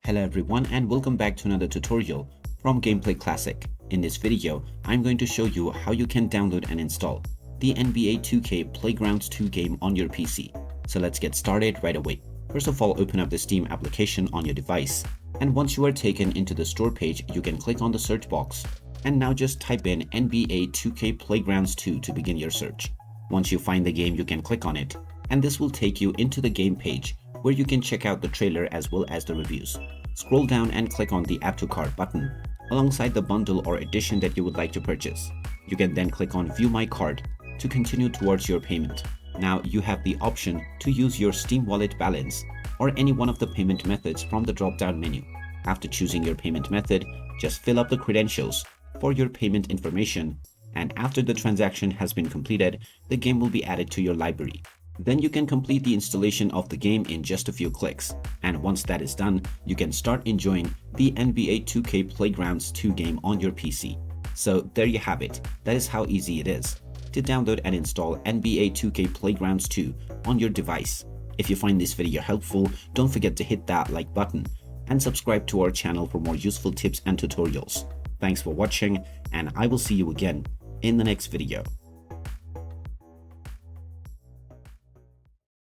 Hello everyone and welcome back to another tutorial from Gameplay Classic. In this video, I'm going to show you how you can download and install the NBA 2K Playgrounds 2 game on your PC. So let's get started right away. First of all, open up the Steam application on your device, and once you are taken into the store page, you can click on the search box and now just type in NBA 2K Playgrounds 2 to begin your search. Once you find the game, you can click on it, and this will take you into the game page where you can check out the trailer as well as the reviews. Scroll down and click on the Add to Cart button alongside the bundle or edition that you would like to purchase. You can then click on View My Cart to continue towards your payment. Now you have the option to use your Steam Wallet balance or any one of the payment methods from the drop-down menu. After choosing your payment method, just fill up the credentials for your payment information, and after the transaction has been completed, the game will be added to your library. Then you can complete the installation of the game in just a few clicks, and once that is done, you can start enjoying the NBA 2K Playgrounds 2 game on your PC. So there you have it. That is how easy it is to download and install NBA 2K Playgrounds 2 on your device. If you find this video helpful, don't forget to hit that like button and subscribe to our channel for more useful tips and tutorials. Thanks for watching, and I will see you again in the next video.